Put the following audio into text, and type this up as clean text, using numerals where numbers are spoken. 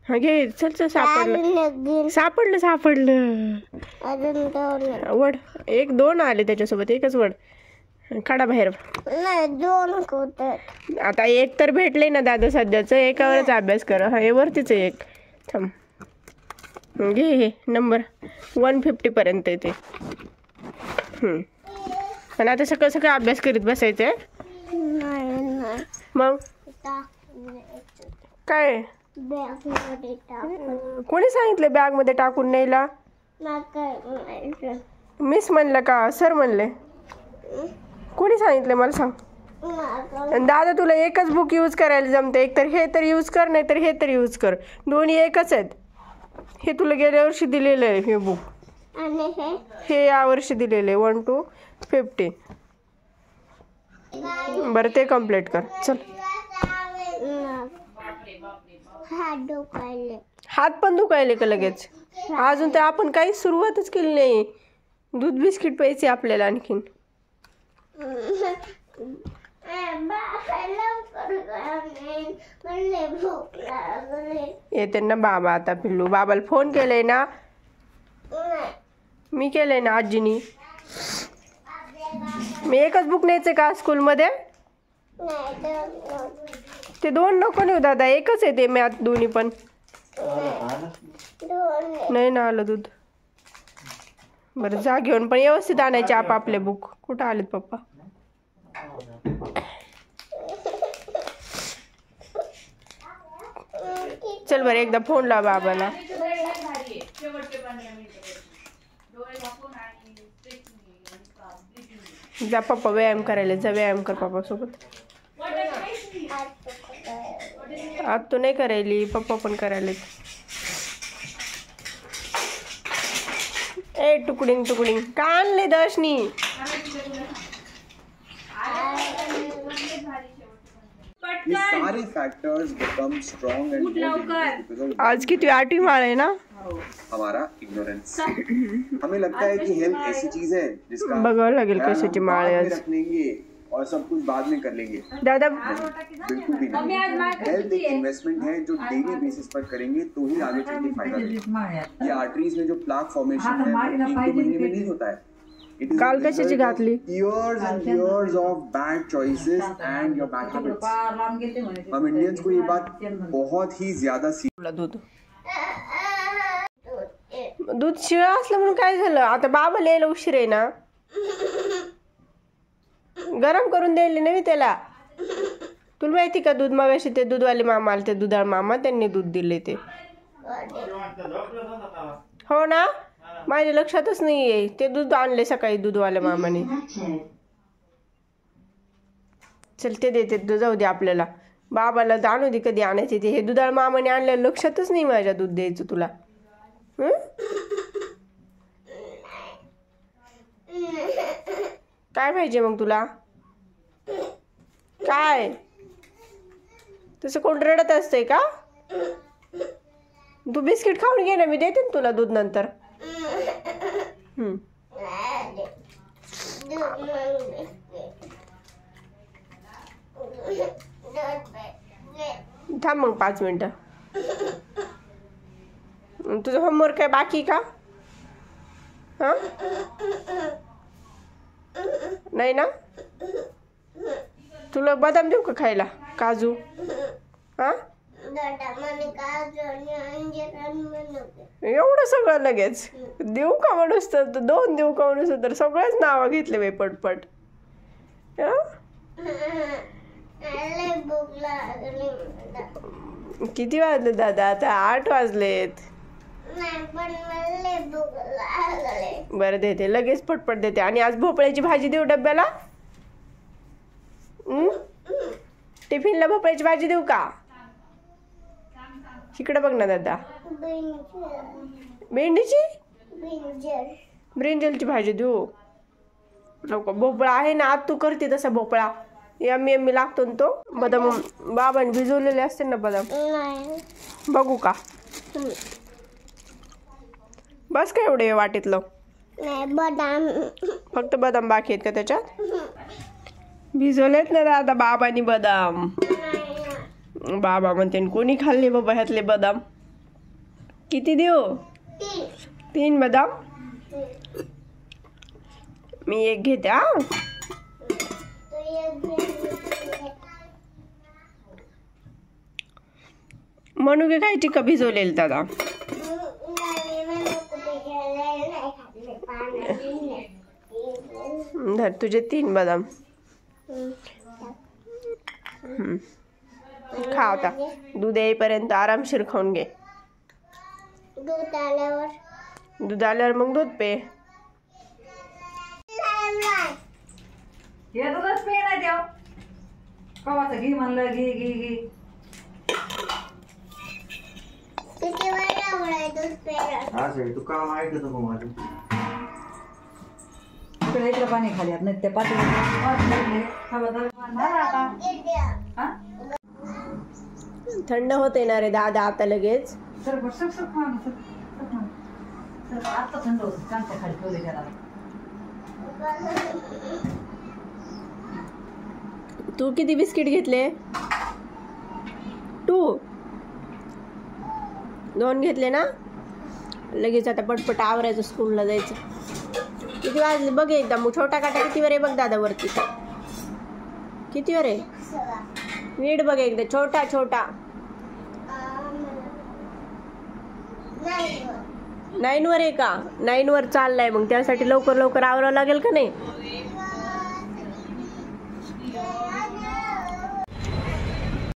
हा घे. चल चल सापडलं. वड 1 2 आले त्याच्यासोबत. एकच वड काढा बाहेर. आता एक तर भेटले ना दादा सध्याच. एकावरच अभ्यास कर. हे वरतीच एक. थांब घे. हे नंबर 150 पर्यंत येते. आणि आता सकाळ अभ्यास करीत बसायचंय. मग काय कोणी सांगितलं बॅग मध्ये टाकून न्यायला? मिस म्हणलं का सर म्हणले? कोणी सांगितलं मला सांग. दादा तुला एकच बुक यूज करायला जमते. एक तर हे तर यूज कर, नाही तर हे तर यूज कर. दोन्ही एकच आहेत. हे तुला गेल्या वर्षी दिलेलं आहे हे बुक. हे या वर्षी दिलेले 1 to 50. बरं ते कम्प्लीट कर. चल. हात पण दुखायले का लगेच? अजून तर आपण काही सुरुवातच केली नाही. दूध बिस्किट प्यायचे आपल्याला आणखीन. येते ना बाबा आता. पिल्लू बाबाला फोन केलाय ना? मी केलंय ना आजीनी. मी एकच बुक न्यायचं का स्कूलमध्ये? ते 2 नको नेऊ दादा. एकच आहे ते मॅथ दोन्ही पण. नाही ना आलं दूध. बरं जा घेऊन. पण व्यवस्थित आणायचे आपापले बुक. कुठं आलेत पप्पा? चल बरं एकदा फोन लाव बाबाला. जा पप्पा व्यायाम करायला. जा व्यायाम कर पप्पा सोबत. आज तो नाही करायली. पप्पा पण करायला. ए टुकडिंग का आणले दर्शनी? सारे फैक्टर्स बिकम स्ट्रॉन्ग एंड आज की 8वीं माळ है ना? हमारा इग्नोरेंस। हमें लगता है कि हेल्थ ऐसी चीज है जिसका बघावं लागेल कशाची माळ आहे आज. रख लेंगे और सब कुछ बाद में कर लेंगे। दादा बिल्कुल भी नहीं। हेल्थ एक इन्वेस्टमेंट है जो डेली बेसिस पर करेंगे तो ही आगे चल के फायदा देगा। ये आर्टरीज में जो प्लाक फॉर्मेशन है वो 1-2 महीने में नहीं होता है। काल कशाची घातली? Years and years of bad choices and your bad habits। हम इंडियंस को ये बात बहुत ही ज्यादा दूध शिळं असलं म्हणून काय झालं? आता बाबा यायला उशीर आहे ना. गरम करून द्यायला नाही त्याला. तुला माहिती का दूध मगाशी ते दूधवाले मामा आले, ते दुधाळ मामा, त्यांनी दूध दिले ते. हो ना माझ्या लक्षातच नाहीये. ते दूध आणले सकाळी दूधवाल्या मामाने. चल ते देते. जाऊ दे आपल्याला. बाबाला आणू दे कधी आणायचे ते. हे दुधाळ मामाने आणलं लक्षातच नाही माझ्या दूध द्यायचं तुला. काय पाहिजे मग तुला? काय तसं कोण रडत असतंय का? तू बिस्किट खाऊन घे ना. मी देते ना तुला दूध नंतर. थांब मग 5 मिनिटं. तुझं होमवर्क काय बाकी का? हा नाही ना? तुला बदाम देऊ का खायला? काजू? हा एवढं सगळं लगेच देऊ का म्हणूस तर 2 देऊ का म्हणूस तर सगळेच नाव घेतले बाई पटपट. किती वाजले दादा? आता 8 वाजलेत. बरं देते लगेच पटपट देते. आणि आज भोपळ्याची भाजी देऊ डब्याला? टिफिनला भोपळ्याची भाजी देऊ का? इकडे बघ ना दादा. भेंडीची? ब्रिंजलची भाजी देऊ नको. भोपळा आहे ना आज. तू करते तसा भोपळा यम्मी लागतो ना तो. बदाम बाबांनी भिजवलेले असते ना बदाम. बघू का? बस का एवढे वाटीतलं? बदाम फक्त बदाम बाकी आहेत का त्याच्यात? भिजवलेत ना दादा बाबांनी बदाम. बाबा म्हणते कोणी खाल्ले बाबा ह्यातले बदाम? किती देऊ? 3 बदाम. मी एक घेते. हा, मनुके खायची का भिजवलेली दादा? धर तुझे 3 बदाम. खा आता. दूध येईपर्यंत आरामशीर खाऊन घे. दूध आल्यावर मग दूध पे. दूधच पे नाही देव. कवाचं घी म्हणलं घी घी घी. तू काम ऐकत होतो माझं. इकडे पाणी खाली नाही ते पाठी थंड होत येणार आहे दादा आता लगेच. आता थंड होत कांच्या खाली ठेवले त्याला. तू किती बिस्किट घेतले? 2 घेतले ना. लगेच आता पटपट आवरायचं, स्कूलला जायचं. किती वाजले बघ एकदा. मग छोटा काटा कितीवर आहे बघ दादा वरती. कितीवर आहे नीट बघ एकदा. छोटा छोटा 9 वर आहे का? 9 वर चाललाय. मग त्यासाठी लवकर लवकर आवरावं लागेल का नाही?